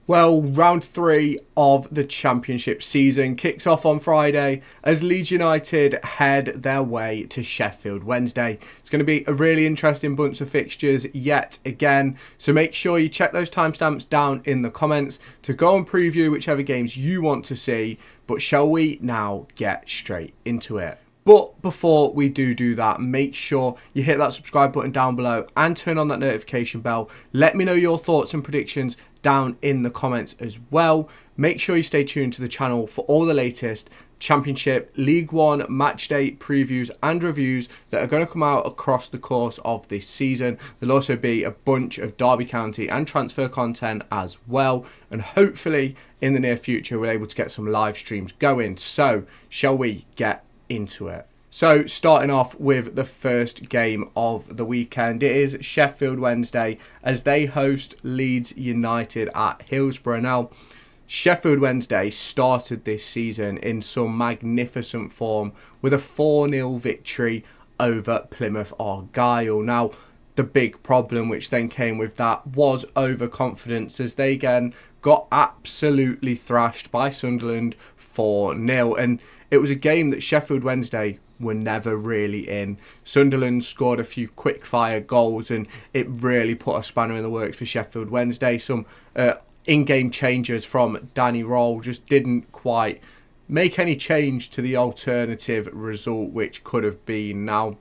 Well, round 3 of the Championship season kicks off on Friday as Leeds United head their way to Sheffield Wednesday. It's going to be a really interesting bunch of fixtures yet again, so make sure you check those timestamps down in the comments to go and preview whichever games you want to see. But shall we now get straight into it? But before we do that, make sure you hit that subscribe button down below and turn on that notification bell. Let me know your thoughts and predictions down in the comments as well. Make sure you stay tuned to the channel for all the latest Championship, League One, matchday previews and reviews that are going to come out across the course of this season. There'll also be a bunch of Derby County and transfer content as well. And hopefully in the near future, we're able to get some live streams going. So shall we get into it? So starting off with the first game of the weekend, it is Sheffield Wednesday as they host Leeds United at Hillsborough. Now, Sheffield Wednesday started this season in some magnificent form with a 4-0 victory over Plymouth Argyle. Now, the big problem which then came with that was overconfidence as they again got absolutely thrashed by Sunderland 4-0. And it was a game that Sheffield Wednesday were never really in. Sunderland scored a few quick fire goals and it really put a spanner in the works for Sheffield Wednesday. Some in-game changes from Danny Roll just didn't quite make any change to the alternative result which could have been. Now,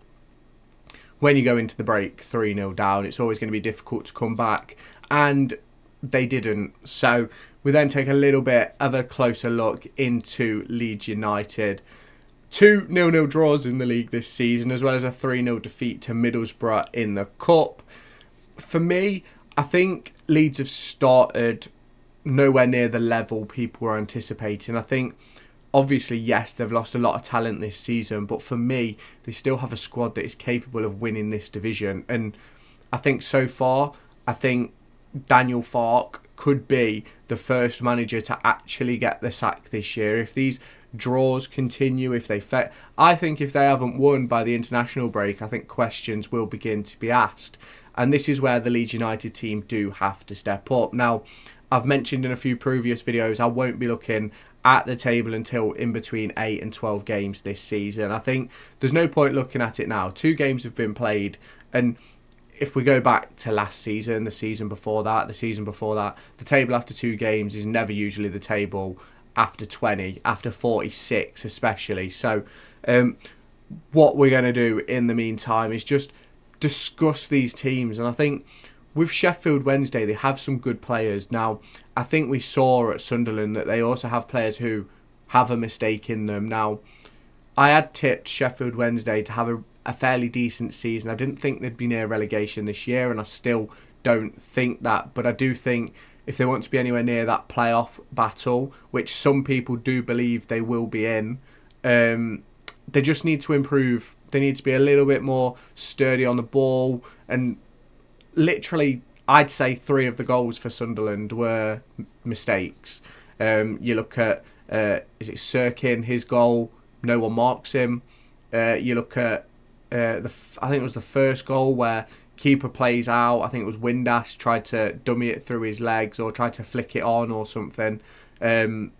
when you go into the break 3-0 down, it's always going to be difficult to come back, and they didn't. So we then take a little bit of a closer look into Leeds United. 2 0-0 draws in the league this season, as well as a 3-0 defeat to Middlesbrough in the Cup. For me, I think Leeds have started nowhere near the level people were anticipating. I think, obviously, yes, they've lost a lot of talent this season, but for me, they still have a squad that is capable of winning this division. And I think so far, Daniel Farke could be the first manager to actually get the sack this year. If these draws continue, I think if they haven't won by the international break, I think questions will begin to be asked. And this is where the Leeds United team do have to step up. Now, I've mentioned in a few previous videos, I won't be looking at the table until in between 8 and 12 games this season. I think there's no point looking at it now. 2 games have been played, and if we go back to last season, the season before that, the table after 2 games is never usually the table after 20, after 46 especially. So what we're going to do in the meantime is just discuss these teams. And I think with Sheffield Wednesday, they have some good players. Now, I think we saw at Sunderland that they also have players who have a mistake in them. Now, I had tipped Sheffield Wednesday to have a fairly decent season. I didn't think they'd be near relegation this year, and I still don't think that. But I do think if they want to be anywhere near that playoff battle, which some people do believe they will be in, they just need to improve. They need to be a little bit more sturdy on the ball. And literally, I'd say 3 of the goals for Sunderland were mistakes. You look at, is it Sirkin, his goal, no one marks him. You look at, I think it was the first goal where keeper plays out. I think it was Windass tried to dummy it through his legs or tried to flick it on or something. And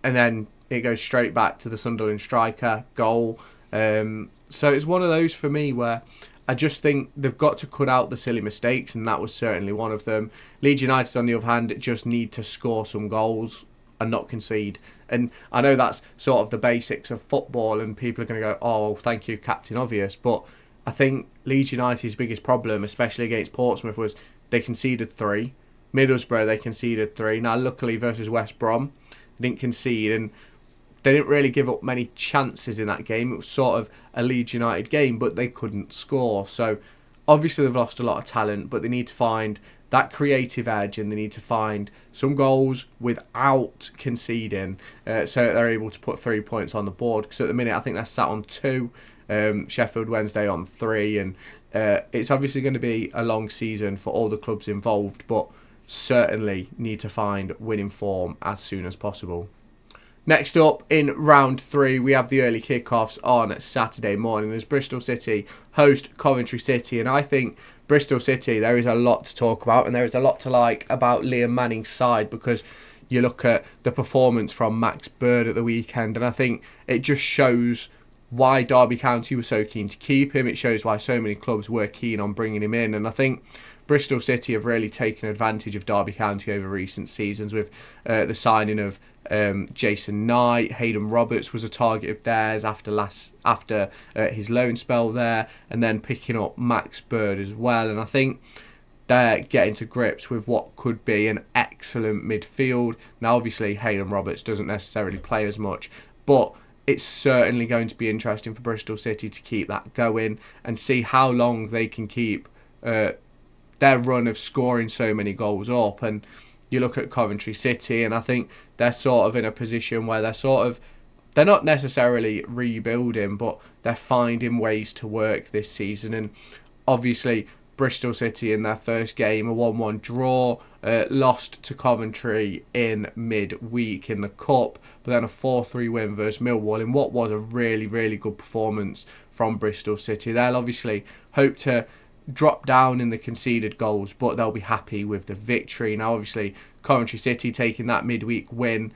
then it goes straight back to the Sunderland striker, goal. So it's one of those for me where I just think they've got to cut out the silly mistakes, and that was certainly one of them. Leeds United, on the other hand, just need to score some goals and not concede. And I know that's sort of the basics of football, and people are going to go, oh, well, thank you, Captain Obvious. But I think Leeds United's biggest problem, especially against Portsmouth, was they conceded 3. Middlesbrough, they conceded 3. Now, luckily, versus West Brom, they didn't concede, and they didn't really give up many chances in that game. It was sort of a Leeds United game, but they couldn't score. So, obviously, they've lost a lot of talent, but they need to find that creative edge, and they need to find some goals without conceding, so that they're able to put 3 points on the board. Because at the minute, I think they're sat on 2, Sheffield Wednesday on 3, and it's obviously going to be a long season for all the clubs involved, but certainly need to find winning form as soon as possible. Next up, in round 3, we have the early kickoffs on Saturday morning as Bristol City host Coventry City, and I think Bristol City, there is a lot to talk about, and there is a lot to like about Liam Manning's side, because you look at the performance from Max Bird at the weekend, and I think it just shows why Derby County was so keen to keep him. It shows why so many clubs were keen on bringing him in, and I think Bristol City have really taken advantage of Derby County over recent seasons with the signing of Jason Knight. Hayden Roberts was a target of theirs after his loan spell there, and then picking up Max Bird as well. And I think they're getting to grips with what could be an excellent midfield. Now, obviously, Hayden Roberts doesn't necessarily play as much, but it's certainly going to be interesting for Bristol City to keep that going and see how long they can keep their run of scoring so many goals up. And you look at Coventry City, and I think they're sort of in a position where they're not necessarily rebuilding, but they're finding ways to work this season. And obviously Bristol City in their first game, a 1-1 draw, lost to Coventry in midweek in the Cup, but then a 4-3 win versus Millwall in what was a really, really good performance from Bristol City. They'll obviously hope to drop down in the conceded goals, but they'll be happy with the victory. Now, obviously, Coventry City taking that midweek win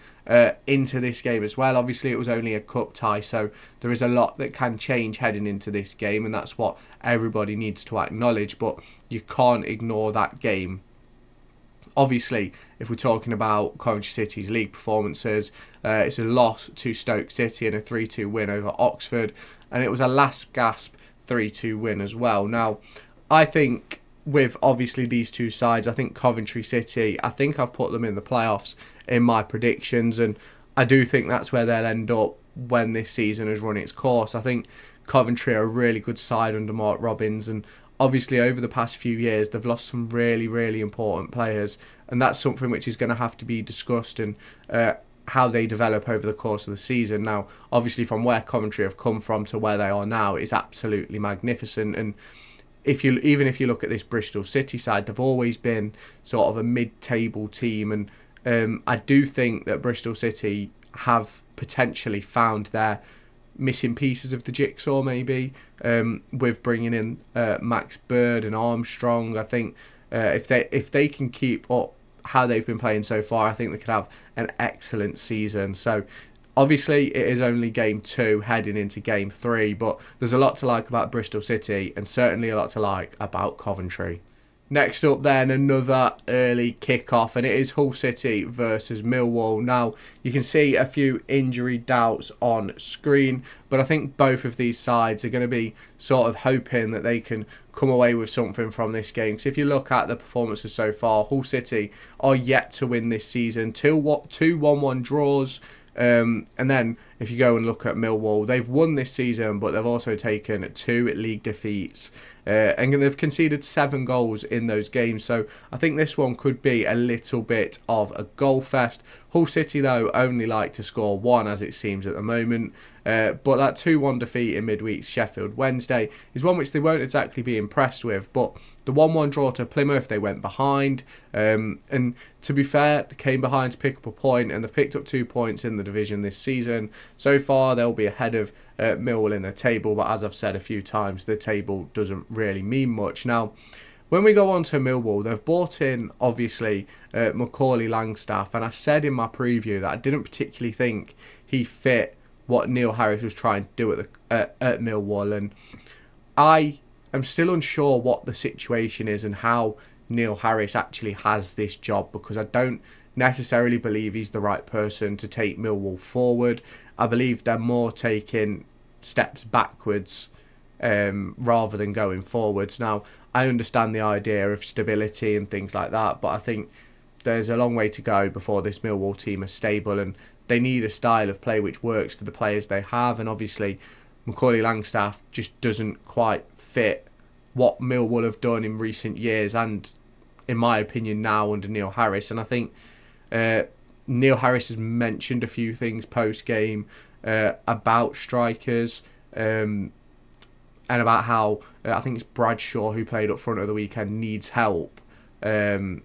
into this game as well. Obviously, it was only a cup tie, so there is a lot that can change heading into this game, and that's what everybody needs to acknowledge, but you can't ignore that game. Obviously, if we're talking about Coventry City's league performances, it's a loss to Stoke City and a 3-2 win over Oxford, and it was a last-gasp 3-2 win as well. Now, I think with obviously these two sides, I think Coventry City, I think I've put them in the playoffs in my predictions, and I do think that's where they'll end up when this season has run its course. I think Coventry are a really good side under Mark Robins, and obviously over the past few years they've lost some really, really important players, and that's something which is going to have to be discussed, and how they develop over the course of the season. Now, obviously from where Coventry have come from to where they are now is absolutely magnificent, and if you look at this Bristol City side, they've always been sort of a mid-table team, and I do think that Bristol City have potentially found their missing pieces of the jigsaw, maybe with bringing in Max Bird and Armstrong. I think if they can keep up how they've been playing so far, I think they could have an excellent season. So obviously, it is only game 2 heading into game 3, but there's a lot to like about Bristol City and certainly a lot to like about Coventry. Next up then, another early kick-off, and it is Hull City versus Millwall. Now, you can see a few injury doubts on screen, but I think both of these sides are going to be sort of hoping that they can come away with something from this game. Because if you look at the performances so far, Hull City are yet to win this season. 2 1-1 draws. And then if you go and look at Millwall, they've won this season, but they've also taken 2 league defeats, and they've conceded 7 goals in those games. So I think this one could be a little bit of a goal fest. Hull City, though, only like to score 1, as it seems at the moment. But that 2-1 defeat in midweek's Sheffield Wednesday is one which they won't exactly be impressed with. But the 1-1 draw to Plymouth, they went behind. And to be fair, they came behind to pick up a point, and they've picked up 2 points in the division this season. So far, they'll be ahead of Millwall in the table. But as I've said a few times, the table doesn't really mean much. Now, when we go on to Millwall, they've brought in, obviously, Macaulay Langstaff. And I said in my preview that I didn't particularly think he fit what Neil Harris was trying to do at Millwall. And I am still unsure what the situation is and how Neil Harris actually has this job, because I don't necessarily believe he's the right person to take Millwall forward. I believe they're more taking steps backwards rather than going forwards. Now, I understand the idea of stability and things like that, but I think there's a long way to go before this Millwall team is stable, and they need a style of play which works for the players they have. And obviously, Macaulay Langstaff just doesn't quite fit what Millwall have done in recent years, and in my opinion now under Neil Harris. And I think Neil Harris has mentioned a few things post-game about strikers, and about how I think it's Bradshaw who played up front of the weekend needs help. And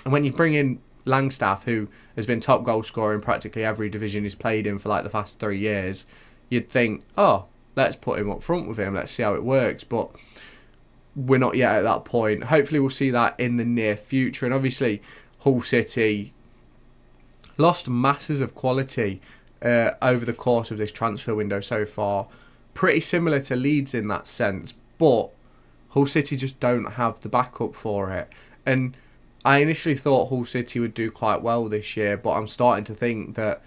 when you bring in Langstaff, who has been top goal scorer in practically every division he's played in for like the past 3 years, you'd think, oh, let's put him up front with him, let's see how it works. But we're not yet at that point. Hopefully we'll see that in the near future. And obviously Hull City lost masses of quality over the course of this transfer window so far. Pretty similar to Leeds in that sense, but Hull City just don't have the backup for it. And I initially thought Hull City would do quite well this year, but I'm starting to think that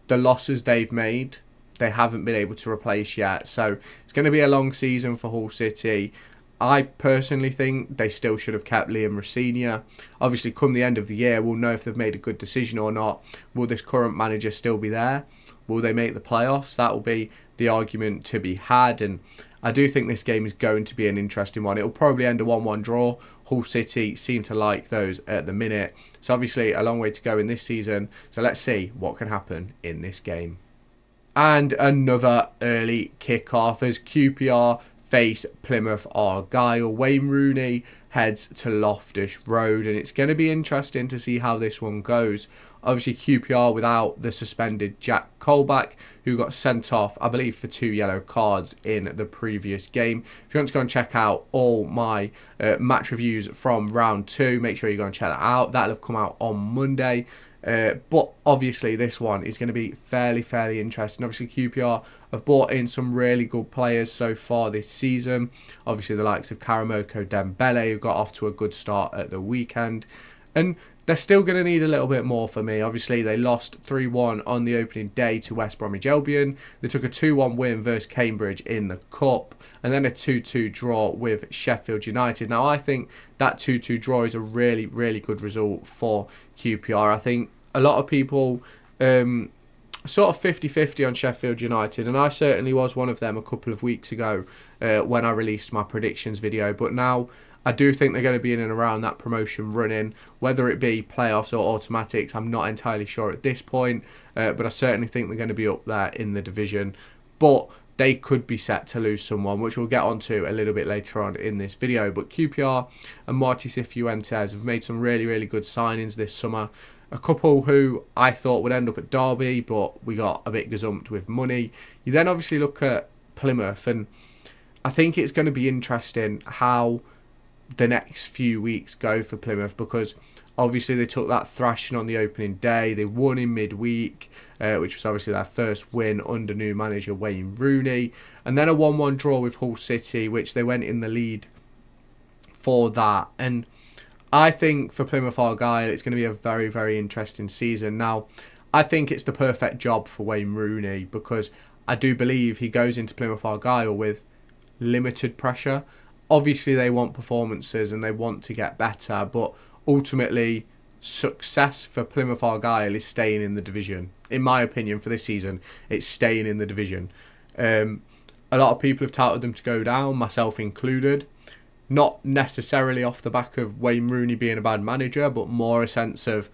the losses they've made, they haven't been able to replace yet. So it's going to be a long season for Hull City. I personally think they still should have kept Liam Rosenior. Obviously, come the end of the year, we'll know if they've made a good decision or not. Will this current manager still be there? Will they make the playoffs? That will be the argument to be had. And I do think this game is going to be an interesting one. It'll probably end a 1-1 draw. Hull City seem to like those at the minute. So obviously a long way to go in this season. So let's see what can happen in this game. And another early kickoff as QPR face Plymouth Argyle. Wayne Rooney heads to Loftus Road, and it's going to be interesting to see how this one goes. Obviously QPR without the suspended Jack Colback, who got sent off, I believe, for 2 yellow cards in the previous game. If you want to go and check out all my match reviews from round 2, make sure you go and check that out. That'll have come out on Monday. But obviously this one is going to be fairly interesting. Obviously QPR have brought in some really good players so far this season. Obviously the likes of Karamoko Dembele, who got off to a good start at the weekend. And they're still going to need a little bit more for me. Obviously they lost 3-1 on the opening day to West Bromwich Albion. They took a 2-1 win versus Cambridge in the Cup. And then a 2-2 draw with Sheffield United. Now I think that 2-2 draw is a really good result for QPR. I think a lot of people sort of 50-50 on Sheffield United, and I certainly was one of them a couple of weeks ago when I released my predictions video. But now I do think they're going to be in and around that promotion running, whether it be playoffs or automatics. I'm not entirely sure at this point, but I certainly think they're going to be up there in the division. But they could be set to lose someone, which we'll get onto a little bit later on in this video. But QPR and Marty Cifuentes have made some really good signings this summer. A couple who I thought would end up at Derby, but we got a bit gazumped with money. You then obviously look at Plymouth, and I think it's going to be interesting how the next few weeks go for Plymouth, because obviously they took that thrashing on the opening day. They won in midweek, which was obviously their first win under new manager Wayne Rooney. And then a 1-1 draw with Hull City, which they went in the lead for that. And I think for Plymouth Argyle, it's going to be a very interesting season. Now, I think it's the perfect job for Wayne Rooney, because I do believe he goes into Plymouth Argyle with limited pressure. Obviously, they want performances and they want to get better, but ultimately, success for Plymouth Argyle is staying in the division. In my opinion, for this season, it's staying in the division. A lot of people have touted them to go down, myself included. Not necessarily off the back of Wayne Rooney being a bad manager, but more a sense of,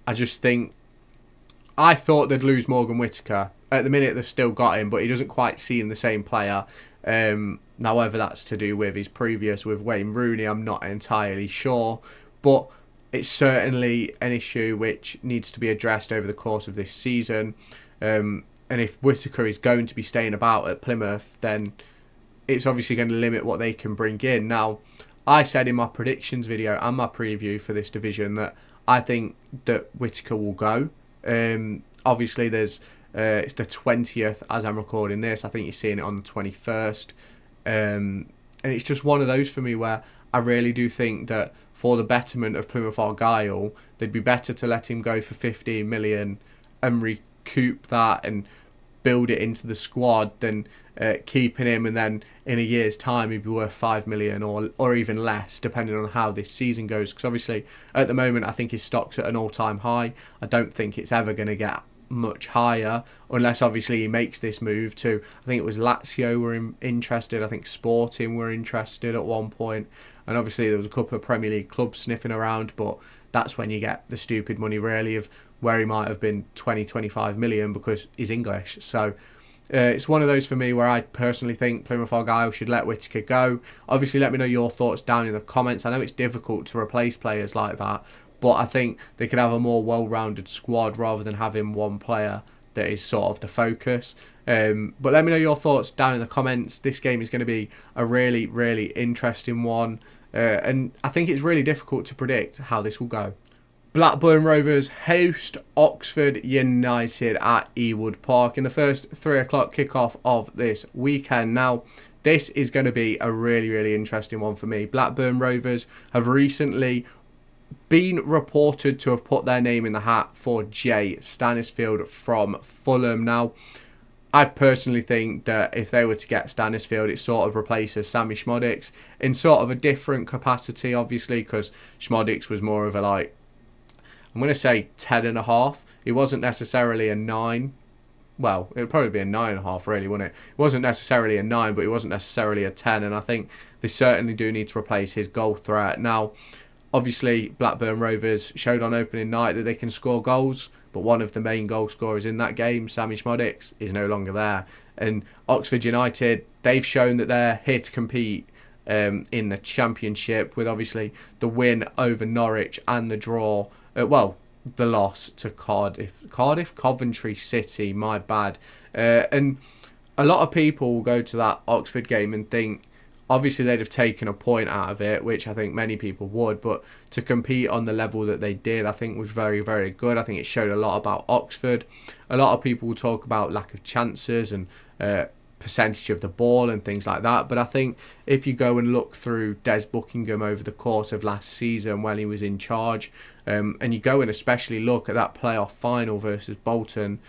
I thought they'd lose Morgan Whittaker. At the minute, they've still got him, but he doesn't quite seem the same player. Now, whether that's to do with his previous with Wayne Rooney, I'm not entirely sure. But it's certainly an issue which needs to be addressed over the course of this season. And if Whittaker is going to be staying about at Plymouth, then it's obviously going to limit what they can bring in. Now, I said in my predictions video and my preview for this division that I think that Whittaker will go. Obviously, it's the 20th as I'm recording this. I think you're seeing it on the 21st. And it's just one of those for me where I really do think that for the betterment of Plymouth Argyle, they'd be better to let him go for 15 million and recoup that and build it into the squad than keeping him, and then in a year's time he'd be worth 5 million or even less, depending on how this season goes. Because obviously at the moment I think his stock's at an all-time high. I don't think it's ever going to get much higher unless obviously he makes this move to, I think it was Lazio were interested, I think Sporting were interested at one point, and obviously there was a couple of Premier League clubs sniffing around, but that's when you get the stupid money really of where he might have been 20-25 million because he's English. So it's one of those for me where I personally think Plymouth Argyle should let Whittaker go. Obviously let me know your thoughts down in the comments. I know it's difficult to replace players like that, but I think they could have a more well-rounded squad rather than having one player that is sort of the focus. But let me know your thoughts down in the comments. This game is going to be a really, really interesting one. And I think it's really difficult to predict how this will go. Blackburn Rovers host Oxford United at Ewood Park in the first 3 o'clock kickoff of this weekend. Now, this is going to be a really, really interesting one for me. Blackburn Rovers have recently been reported to have put their name in the hat for Jay Stanisfield from Fulham. Now, I personally think that if they were to get Stanisfield, it sort of replaces Sammy Szmodics in sort of a different capacity, obviously, because Szmodics was more of a, like, I'm going to say 10.5. It wasn't necessarily a 9. Well, it would probably be a 9.5, really, wouldn't it? It wasn't necessarily a 9, but it wasn't necessarily a 10. And I think they certainly do need to replace his goal threat. Now, obviously, Blackburn Rovers showed on opening night that they can score goals, but one of the main goal scorers in that game, Sammy Szmodics, is no longer there. And Oxford United, they've shown that they're here to compete in the Championship, with obviously the win over Norwich and the draw. The loss to Coventry City, my bad. And a lot of people will go to that Oxford game and think, obviously they'd have taken a point out of it, which I think many people would, but to compete on the level that they did, I think was very, very good. I think it showed a lot about Oxford. A lot of people will talk about lack of chances and percentage of the ball and things like that, but I think if you go and look through Des Buckingham over the course of last season when he was in charge, and you go and especially look at that playoff final versus Bolton,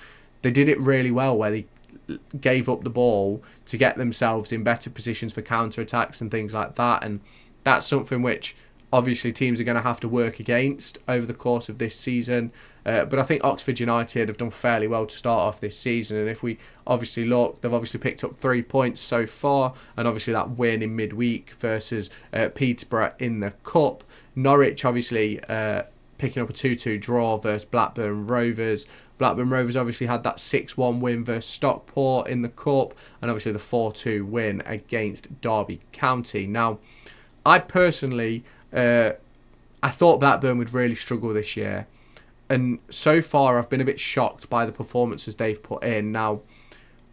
they did it really well, where they gave up the ball to get themselves in better positions for counter-attacks and things like that, and that's something which obviously teams are going to have to work against over the course of this season. But I think Oxford United have done fairly well to start off this season. And if we obviously look, they've obviously picked up 3 points so far. And obviously that win in midweek versus Peterborough in the Cup. Norwich obviously picking up a 2-2 draw versus Blackburn Rovers. Blackburn Rovers obviously had that 6-1 win versus Stockport in the Cup. And obviously the 4-2 win against Derby County. Now, I personally... I thought Blackburn would really struggle this year, and so far I've been a bit shocked by the performances they've put in. Now,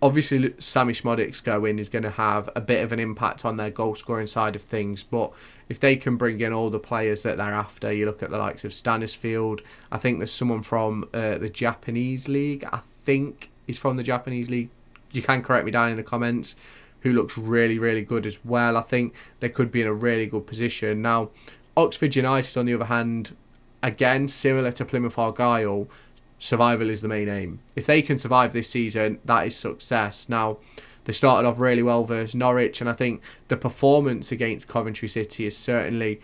obviously Sammy Szmodics going is going to have a bit of an impact on their goal scoring side of things, but if they can bring in all the players that they're after, you look at the likes of Stanisfield. I think there's someone from the Japanese league, I think he's from the Japanese league, you can correct me down in the comments, who looks really, really good as well. I think they could be in a really good position. Now, Oxford United, on the other hand, again, similar to Plymouth Argyle, survival is the main aim. If they can survive this season, that is success. Now, they started off really well versus Norwich, and I think the performance against Coventry City is certainly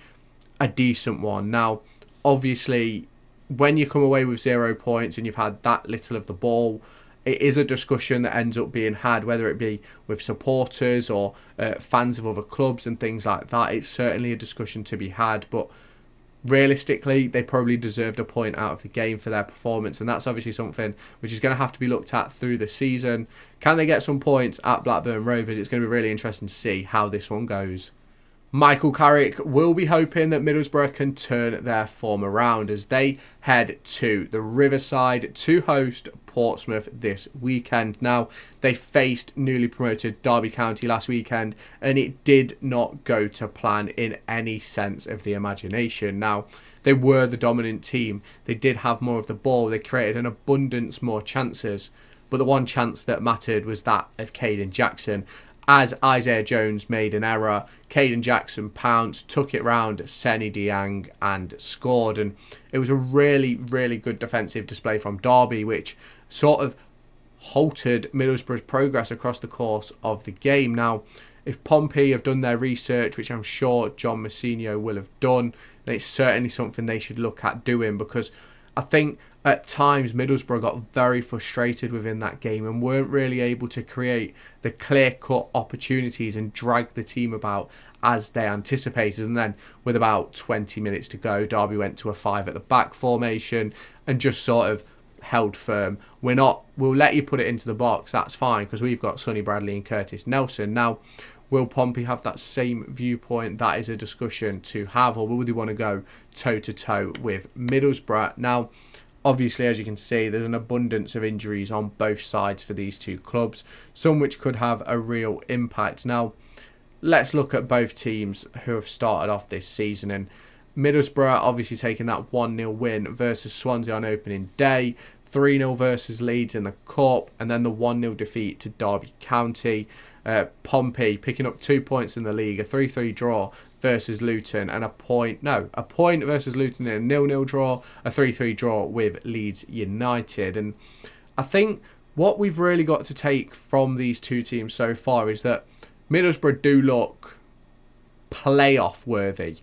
a decent one. Now, obviously, when you come away with 0 points and you've had that little of the ball, it is a discussion that ends up being had, whether it be with supporters or fans of other clubs and things like that. It's certainly a discussion to be had, but realistically, they probably deserved a point out of the game for their performance, and that's obviously something which is going to have to be looked at through the season. Can they get some points at Blackburn Rovers? It's going to be really interesting to see how this one goes. Michael Carrick will be hoping that Middlesbrough can turn their form around as they head to the Riverside to host Portsmouth this weekend. Now, they faced newly promoted Derby County last weekend, and it did not go to plan in any sense of the imagination. Now, they were the dominant team. They did have more of the ball. They created an abundance more chances. But the one chance that mattered was that of Caden Jackson. As Isaiah Jones made an error, Caden Jackson pounced, took it round Seni Diang and scored. And it was a really, really good defensive display from Derby, which sort of halted Middlesbrough's progress across the course of the game. Now, if Pompey have done their research, which I'm sure John Mousinho will have done, then it's certainly something they should look at doing, because I think at times Middlesbrough got very frustrated within that game and weren't really able to create the clear-cut opportunities and drag the team about as they anticipated. And then with about 20 minutes to go, Derby went to a 5 at the back formation and just sort of held firm. We'll let you put it into the box, that's fine, because we've got Sonny Bradley and Curtis Nelson. Now, will Pompey have that same viewpoint? That is a discussion to have. Or will they want to go toe-to-toe with Middlesbrough? Now, obviously, as you can see, there's an abundance of injuries on both sides for these two clubs, some which could have a real impact. Now, let's look at both teams who have started off this season. And Middlesbrough obviously taking that 1-0 win versus Swansea on opening day, 3-0 versus Leeds in the Cup, and then the 1-0 defeat to Derby County. Pompey picking up 2 points in the league, a 3-3 draw versus Luton, and a point versus Luton in a 0-0 draw, a 3-3 draw with Leeds United. And I think what we've really got to take from these two teams so far is that Middlesbrough do look playoff worthy.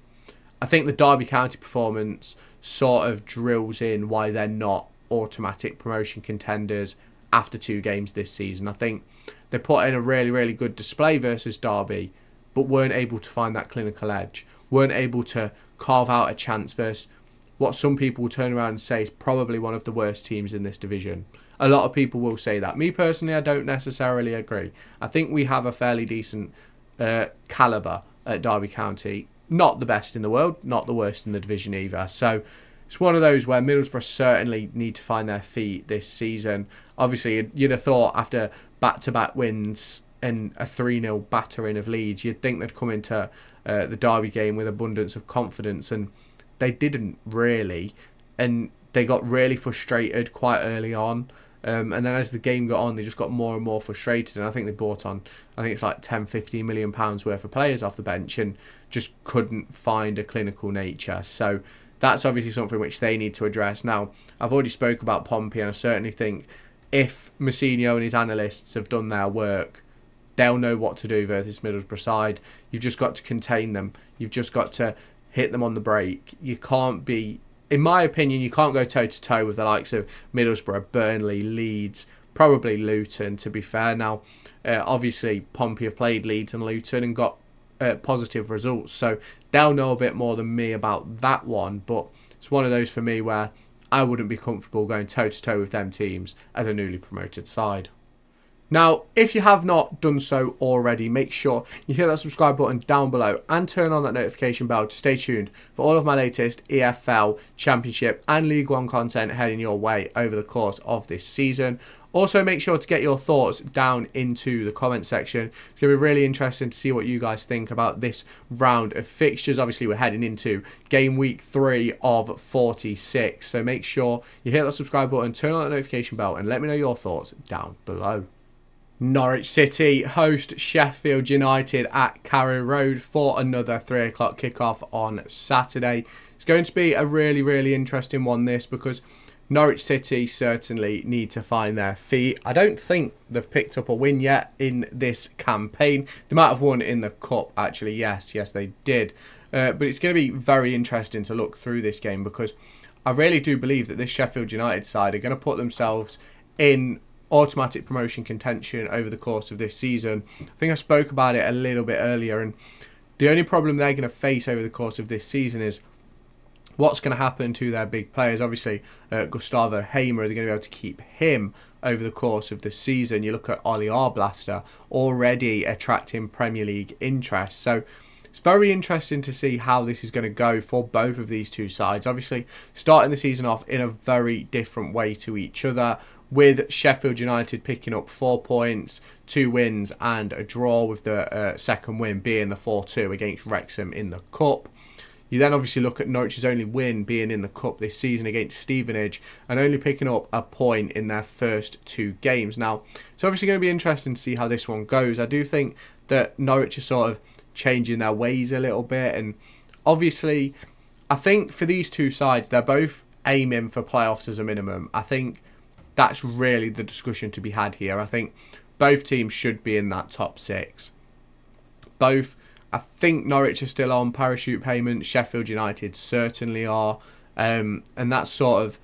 I think the Derby County performance sort of drills in why they're not automatic promotion contenders after 2 games this season. I think they put in a really, really good display versus Derby, but weren't able to find that clinical edge, weren't able to carve out a chance versus what some people will turn around and say is probably one of the worst teams in this division. A lot of people will say that. Me personally, I don't necessarily agree. I think we have a fairly decent calibre at Derby County. Not the best in the world, not the worst in the division either. So it's one of those where Middlesbrough certainly need to find their feet this season. Obviously, you'd have thought after back-to-back wins and a 3-0 battering of Leeds, you'd think they'd come into the Derby game with abundance of confidence, and they didn't really. And they got really frustrated quite early on. And then as the game got on, they just got more and more frustrated. And I think they brought on, I think it's like 10, 15 million pounds worth of players off the bench and just couldn't find a clinical nature. So that's obviously something which they need to address. Now, I've already spoke about Pompey, and I certainly think if Mousinho and his analysts have done their work, they'll know what to do versus Middlesbrough side. You've just got to contain them. You've just got to hit them on the break. You can't be... In my opinion, you can't go toe-to-toe with the likes of Middlesbrough, Burnley, Leeds, probably Luton, to be fair. Now, obviously, Pompey have played Leeds and Luton and got positive results, so they'll know a bit more than me about that one, but it's one of those for me where I wouldn't be comfortable going toe-to-toe with them teams as a newly promoted side. Now, if you have not done so already, make sure you hit that subscribe button down below and turn on that notification bell to stay tuned for all of my latest EFL Championship and League One content heading your way over the course of this season. Also, make sure to get your thoughts down into the comment section. It's going to be really interesting to see what you guys think about this round of fixtures. Obviously, we're heading into game week 3 of 46. So make sure you hit that subscribe button, turn on that notification bell, and let me know your thoughts down below. Norwich City host Sheffield United at Carrow Road for another 3 o'clock kickoff on Saturday. It's going to be a really, really interesting one, this, because Norwich City certainly need to find their feet. I don't think they've picked up a win yet in this campaign. They might have won in the Cup, actually. Yes, they did. But it's going to be very interesting to look through this game, because I really do believe that this Sheffield United side are going to put themselves in automatic promotion contention over the course of this season. I think I spoke about it a little bit earlier, and the only problem they're going to face over the course of this season is what's going to happen to their big players. Obviously, Gustavo Hamer, they're going to be able to keep him over the course of the season. You look at Ollie Arblaster, already attracting Premier League interest. So it's very interesting to see how this is going to go for both of these two sides. Obviously, starting the season off in a very different way to each other, with Sheffield United picking up 4 points, 2 wins and a draw, with the second win being the 4-2 against Wrexham in the Cup. You then obviously look at Norwich's only win being in the Cup this season against Stevenage, and only picking up a point in their first 2 games. Now, it's obviously going to be interesting to see how this one goes. I do think that Norwich are sort of changing their ways a little bit, and obviously I think for these two sides, they're both aiming for playoffs as a minimum. I think that's really the discussion to be had here. I think both teams should be in that top 6. I think Norwich are still on parachute payments. Sheffield United certainly are. And that's sort of,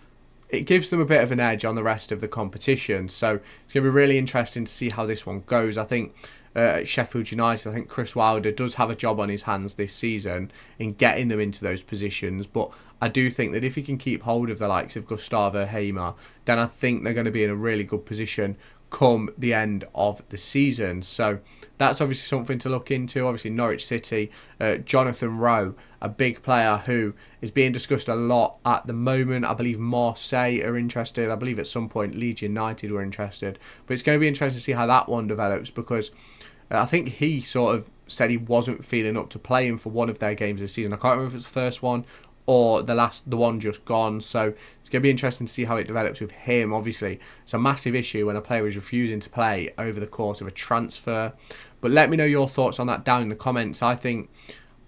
it gives them a bit of an edge on the rest of the competition. So it's going to be really interesting to see how this one goes. I think at Sheffield United, I think Chris Wilder does have a job on his hands this season in getting them into those positions. But I do think that if he can keep hold of the likes of Gustavo Hamer, then I think they're going to be in a really good position come the end of the season. So that's obviously something to look into. Obviously, Norwich City, Jonathan Rowe, a big player who is being discussed a lot at the moment. I believe Marseille are interested. I believe at some point Leeds United were interested. But it's going to be interesting to see how that one develops, because I think he sort of said he wasn't feeling up to playing for one of their games this season. I can't remember if it's the first one or the one just gone. So it's going to be interesting to see how it develops with him. Obviously, it's a massive issue when a player is refusing to play over the course of a transfer. But let me know your thoughts on that down in the comments. I think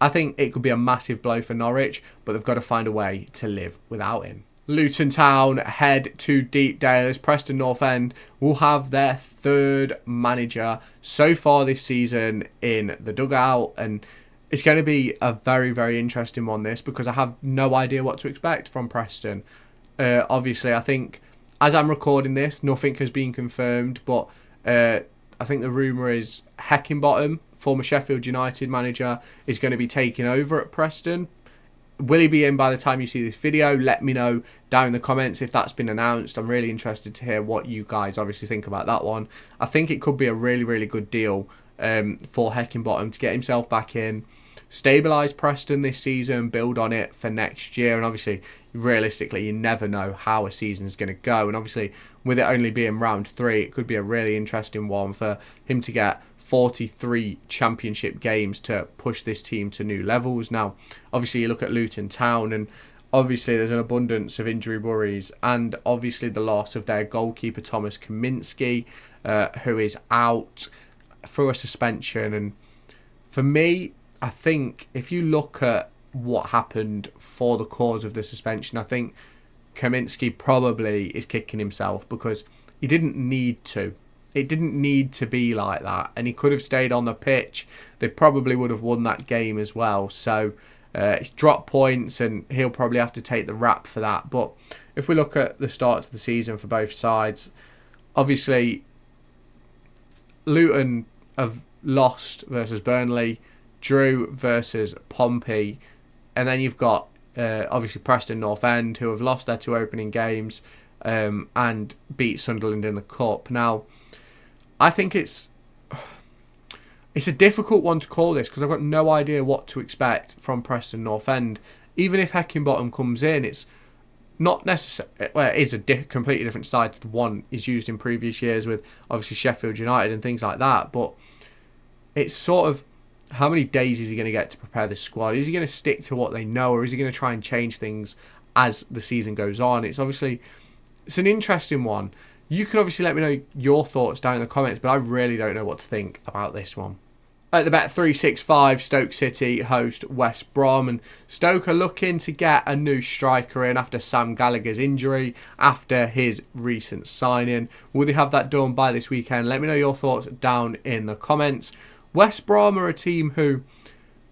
it could be a massive blow for Norwich, but they've got to find a way to live without him. Luton Town head to Deepdale as Preston North End will have their third manager so far this season in the dugout, and it's going to be a very, very interesting one, this, because I have no idea what to expect from Preston. Obviously, I think as I'm recording this, nothing has been confirmed, but I think the rumour is Heckingbottom, former Sheffield United manager, is going to be taking over at Preston. Will he be in by the time you see this video? Let me know down in the comments if that's been announced. I'm really interested to hear what you guys obviously think about that one. I think it could be a really, really good deal for Heckingbottom to get himself back in, stabilise Preston this season, build on it for next year. And obviously, realistically, you never know how a season is going to go. And obviously, with it only being round 3, it could be a really interesting one for him to get 43 championship games to push this team to new levels. Now, obviously, you look at Luton Town, and obviously there's an abundance of injury worries, and obviously the loss of their goalkeeper Thomas Kaminski, who is out through a suspension. And for me, I think if you look at what happened for the cause of the suspension, I think Kaminski probably is kicking himself, because he didn't need to. It didn't need to be like that, and he could have stayed on the pitch. They probably would have won that game as well. So it's dropped points, and he'll probably have to take the rap for that. But if we look at the start of the season for both sides, obviously Luton have lost versus Burnley, drew versus Pompey, and then you've got obviously Preston North End, who have lost their 2 opening games and beat Sunderland in the Cup. Now, I think it's a difficult one to call this, because I've got no idea what to expect from Preston North End. Even if Heckingbottom comes in, it's not necessarily, well, it is a completely different side to the one he's used in previous years with obviously Sheffield United and things like that. But it's sort of, how many days is he going to get to prepare the squad? Is he going to stick to what they know, or is he going to try and change things as the season goes on? It's an interesting one. You can obviously let me know your thoughts down in the comments, but I really don't know what to think about this one. At the Bet365, Stoke City host West Brom, and Stoke are looking to get a new striker in after Sam Gallagher's injury, after his recent signing. Will they have that done by this weekend? Let me know your thoughts down in the comments. West Brom are a team who,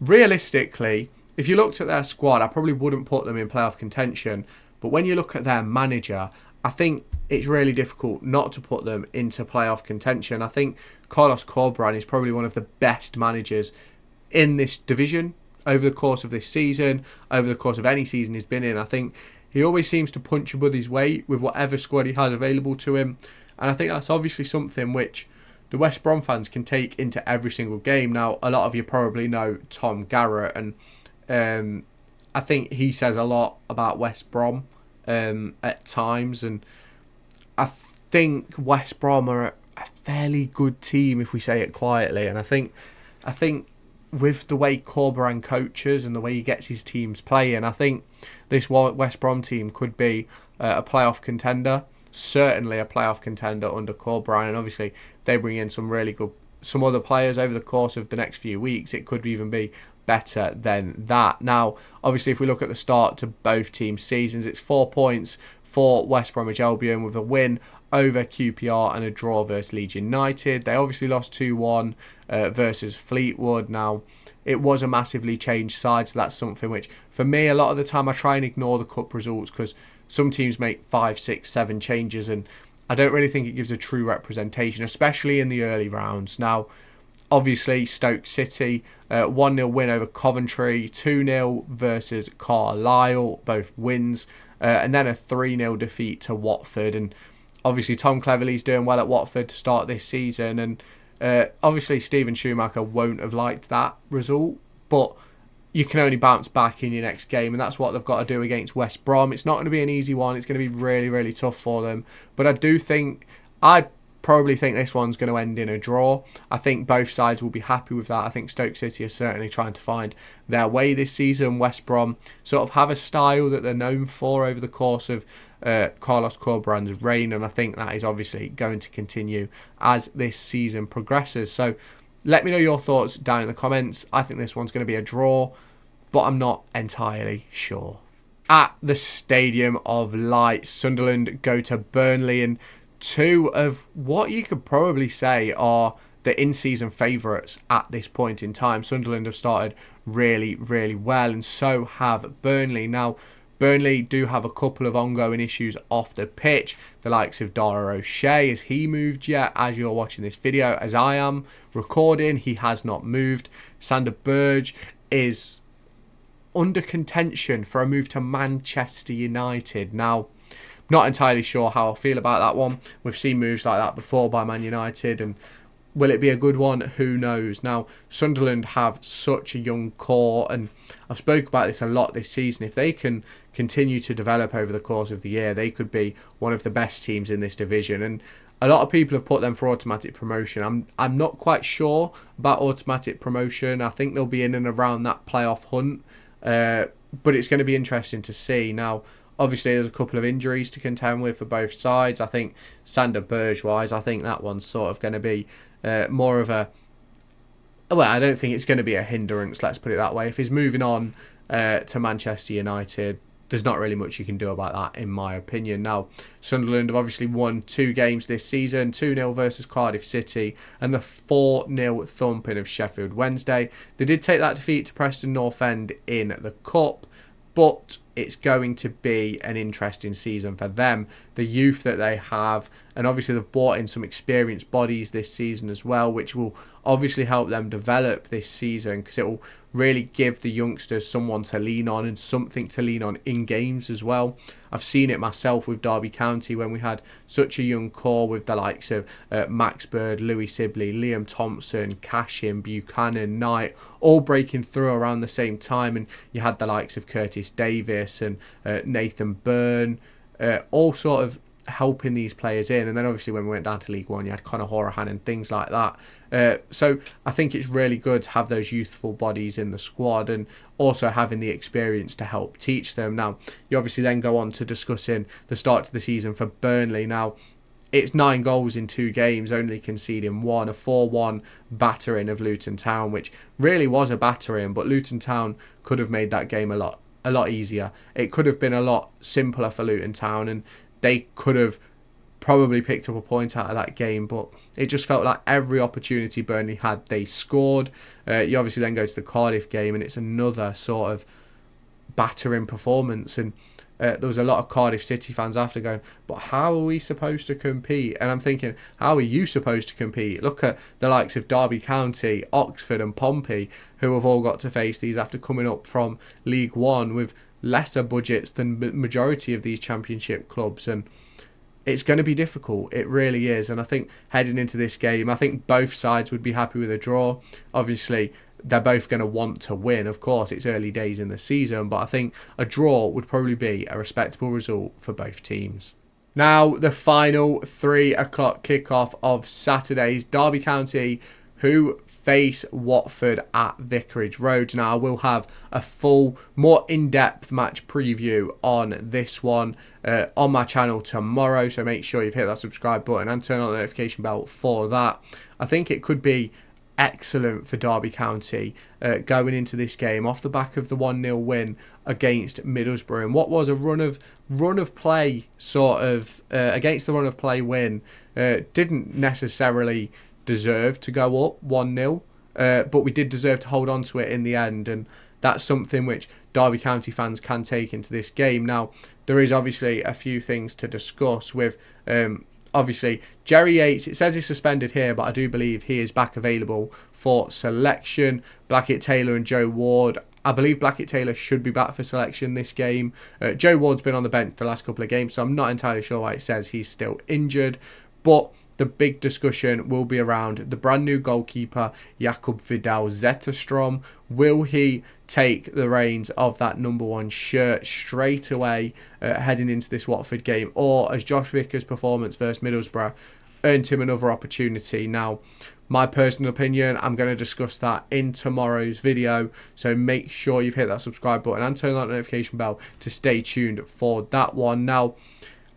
realistically, if you looked at their squad, I probably wouldn't put them in playoff contention. But when you look at their manager, I think it's really difficult not to put them into playoff contention. I think Carlos Corberán is probably one of the best managers in this division over the course of this season, over the course of any season he's been in. I think he always seems to punch above his weight with whatever squad he has available to him. And I think that's obviously something which the West Brom fans can take into every single game. Now, a lot of you probably know Tom Garrett, and I think he says a lot about West Brom at times, and I think West Brom are a fairly good team, if we say it quietly. And I think with the way Corberán coaches and the way he gets his teams playing, I think this West Brom team could be a playoff contender, certainly a playoff contender under Corberán. And obviously they bring in some other players over the course of the next few weeks. It could even be better than that. Now, obviously, if we look at the start to both teams' seasons, it's 4 points for West Bromwich Albion, with a win over QPR and a draw versus Leeds United. They obviously lost 2-1 versus Fleetwood. Now, it was a massively changed side, so that's something which, for me, a lot of the time I try and ignore the cup results, because some teams make 5, 6, 7 changes, and I don't really think it gives a true representation, especially in the early rounds. Now, obviously, Stoke City, 1-0 win over Coventry, 2-0 versus Carlisle, both wins, and then a 3-0 defeat to Watford. And Obviously, Tom Cleverley's doing well at Watford to start this season, and obviously Steven Schumacher won't have liked that result, but you can only bounce back in your next game, and that's what they've got to do against West Brom. It's not going to be an easy one. It's going to be really, really tough for them. But I probably think this one's going to end in a draw. I think both sides will be happy with that. I think Stoke City are certainly trying to find their way this season. West Brom sort of have a style that they're known for over the course of Carlos Corberán's reign, and I think that is obviously going to continue as this season progresses. So let me know your thoughts down in the comments. I think this one's going to be a draw, but I'm not entirely sure. At the Stadium of Light, Sunderland go to Burnley, and two of what you could probably say are the in-season favourites at this point in time. Sunderland have started really, really well, and so have Burnley. Now, Burnley do have a couple of ongoing issues off the pitch. The likes of Dara O'Shea, has he moved yet? As you're watching this video, as I am recording, he has not moved. Sander Berge is under contention for a move to Manchester United. Now, not entirely sure how I feel about that one. We've seen moves like that before by Man United, and will it be a good one? Who knows? Now, Sunderland have such a young core, and I've spoke about this a lot this season. If they can continue to develop over the course of the year, they could be one of the best teams in this division. And a lot of people have put them for automatic promotion. I'm not quite sure about automatic promotion. I think they'll be in and around that playoff hunt, but it's going to be interesting to see. Now, obviously, there's a couple of injuries to contend with for both sides. I think Sander Berge-wise, I think that one's sort of going to be more of a... Well, I don't think it's going to be a hindrance, let's put it that way. If he's moving on to Manchester United, there's not really much you can do about that, in my opinion. Now, Sunderland have obviously won 2 games this season, 2-0 versus Cardiff City and the 4-0 thumping of Sheffield Wednesday. They did take that defeat to Preston North End in the Cup, but it's going to be an interesting season for them. The youth that they have, and obviously they've brought in some experienced bodies this season as well, which will obviously help them develop this season, because it will really give the youngsters someone to lean on and something to lean on in games as well. I've seen it myself with Derby County when we had such a young core with the likes of Max Bird, Louis Sibley, Liam Thompson, Cashin, Buchanan, Knight, all breaking through around the same time, and you had the likes of Curtis Davis and Nathan Byrne, all sort of helping these players in. And then obviously when we went down to League One, you had Conor Horahan and things like that. So I think it's really good to have those youthful bodies in the squad, and also having the experience to help teach them. Now, you obviously then go on to discussing the start to the season for Burnley. Now, it's 9 goals in 2 games, only conceding 1, a 4-1 battering of Luton Town, which really was a battering, but Luton Town could have made that game a lot easier. It could have been a lot simpler for Luton Town, and they could have probably picked up a point out of that game, but it just felt like every opportunity Burnley had, they scored. You obviously then go to the Cardiff game, and it's another sort of battering performance, and there was a lot of Cardiff City fans after going, but how are we supposed to compete? And I'm thinking, how are you supposed to compete? Look at the likes of Derby County, Oxford and Pompey, who have all got to face these after coming up from League One with lesser budgets than majority of these Championship clubs. And it's going to be difficult. It really is. And I think heading into this game, I think both sides would be happy with a draw. Obviously, they're both going to want to win. Of course, it's early days in the season, but I think a draw would probably be a respectable result for both teams. Now, the final 3 o'clock kickoff of Saturday's Derby County, who face Watford at Vicarage Road. Now, I will have a full, more in-depth match preview on this one on my channel tomorrow, so make sure you've hit that subscribe button and turn on the notification bell for that. I think it could be excellent for Derby County going into this game off the back of the 1-0 win against Middlesbrough, and what was a run of play sort of against the run of play win. Didn't necessarily deserve to go up 1-0, but we did deserve to hold on to it in the end, and that's something which Derby County fans can take into this game. Now, there is obviously a few things to discuss with obviously Jerry Yates. It says he's suspended here, but I do believe he is back available for selection. Blackett Taylor and Joe Ward I believe Blackett-Taylor should be back for selection this game. Joe Ward's been on the bench the last couple of games, so I'm not entirely sure why it says he's still injured. But the big discussion will be around the brand new goalkeeper, Jakub Vidal-Zetterstrom. Will he take the reins of that number 1 shirt straight away heading into this Watford game? Or as Josh Vickers' performance versus Middlesbrough earned him another opportunity? Now, my personal opinion, I'm going to discuss that in tomorrow's video. So make sure you've hit that subscribe button and turn that notification bell to stay tuned for that one. Now,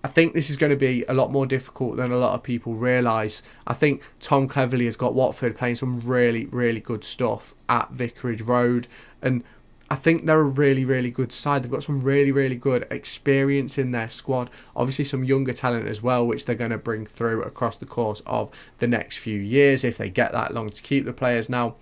I think this is going to be a lot more difficult than a lot of people realise. I think Tom Cleverley has got Watford playing some really, really good stuff at Vicarage Road. And I think they're a really, really good side. They've got some really, really good experience in their squad. Obviously some younger talent as well, which they're going to bring through across the course of the next few years if they get that long to keep the players. Now,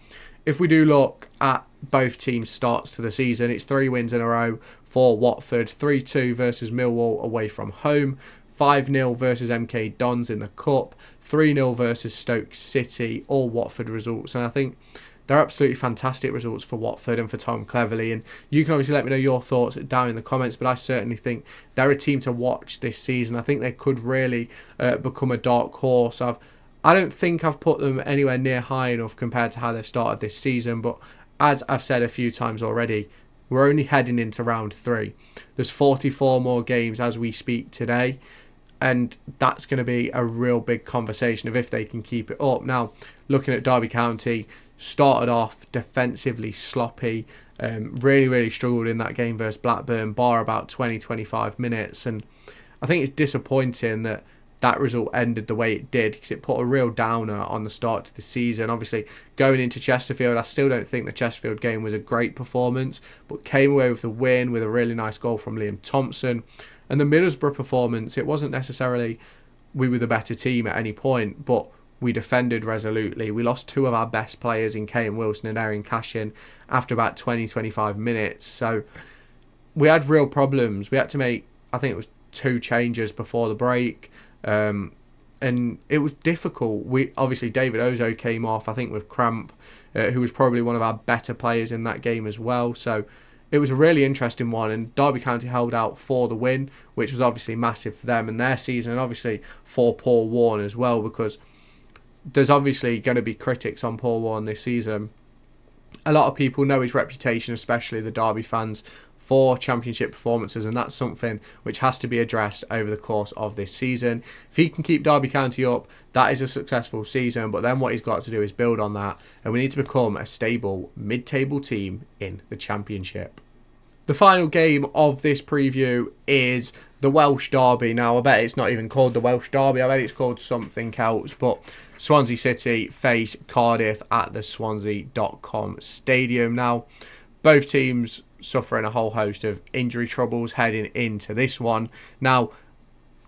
if we do look at both teams' starts to the season, it's 3 wins in a row for Watford. 3-2 versus Millwall away from home. 5-0 versus MK Dons in the Cup. 3-0 versus Stoke City. All Watford results. And I think they're absolutely fantastic results for Watford and for Tom Cleverley. And you can obviously let me know your thoughts down in the comments, but I certainly think they're a team to watch this season. I think they could really become a dark horse. I don't think I've put them anywhere near high enough compared to how they've started this season, but as I've said a few times already, we're only heading into round 3. There's 44 more games as we speak today, and that's going to be a real big conversation of if they can keep it up. Now, looking at Derby County, started off defensively sloppy, really, really struggled in that game versus Blackburn, bar about 20-25 minutes, and I think it's disappointing that that result ended the way it did because it put a real downer on the start to the season. Obviously, going into Chesterfield, I still don't think the Chesterfield game was a great performance, but came away with the win with a really nice goal from Liam Thompson. And the Middlesbrough performance, it wasn't necessarily we were the better team at any point, but we defended resolutely. We lost 2 of our best players in Kane Wilson and Aaron Cashin after about 20-25 minutes. So we had real problems. We had to make, I think it was 2 changes before the break. And it was difficult. Obviously David Ozo came off, I think, with cramp, who was probably one of our better players in that game as well. So it was a really interesting one, and Derby County held out for the win, which was obviously massive for them and their season, and obviously for Paul Warne as well, because there's obviously going to be critics on Paul Warne this season. A lot of people know his reputation, especially the Derby fans, for Championship performances, and that's something which has to be addressed over the course of this season. If he can keep Derby County up, that is a successful season, but then what he's got to do is build on that, and we need to become a stable mid-table team in the Championship. The final game of this preview is the Welsh Derby. Now, I bet it's not even called the Welsh Derby, I bet it's called something else, but Swansea City face Cardiff at the Swansea.com Stadium. Now, both teams suffering a whole host of injury troubles heading into this one. Now,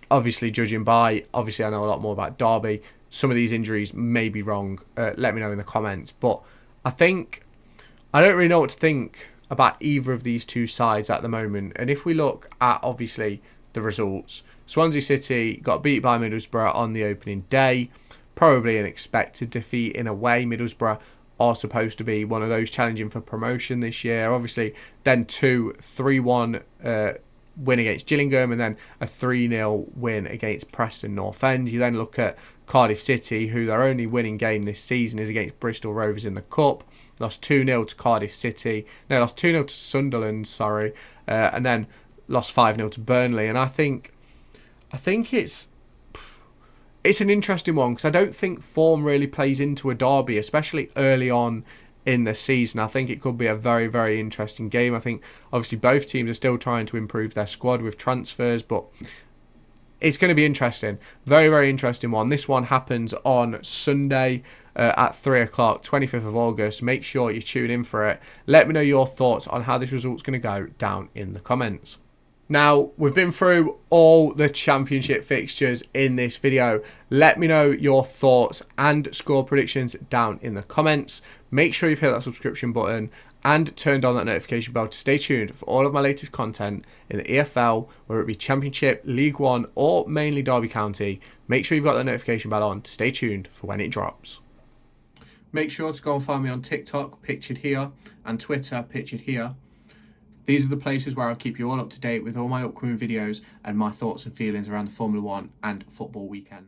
obviously I know a lot more about Derby. Some of these injuries may be wrong. Let me know in the comments. But I don't really know what to think about either of these two sides at the moment. And if we look at, obviously, the results, Swansea City got beat by Middlesbrough on the opening day. Probably an expected defeat in a way. Middlesbrough are supposed to be one of those challenging for promotion this year. Obviously, then 3-1 win against Gillingham, and then a 3-0 win against Preston North End. You then look at Cardiff City, who their only winning game this season is against Bristol Rovers in the Cup. Lost 2-0 to Cardiff City. No, lost 2-0 to Sunderland, and then lost 5-0 to Burnley. And I think it's an interesting one because I don't think form really plays into a derby, especially early on in the season. I think it could be a very, very interesting game. I think obviously both teams are still trying to improve their squad with transfers, but it's going to be interesting. Very, very interesting one. This one happens on Sunday at 3 o'clock, 25th of August. Make sure you tune in for it. Let me know your thoughts on how this result's going to go down in the comments. Now, we've been through all the Championship fixtures in this video. Let me know your thoughts and score predictions down in the comments. Make sure you've hit that subscription button and turned on that notification bell to stay tuned for all of my latest content in the EFL, whether it be Championship, League One, or mainly Derby County. Make sure you've got that notification bell on to stay tuned for when it drops. Make sure to go and find me on TikTok, pictured here, and Twitter, pictured here. These are the places where I'll keep you all up to date with all my upcoming videos and my thoughts and feelings around the Formula 1 and football weekend.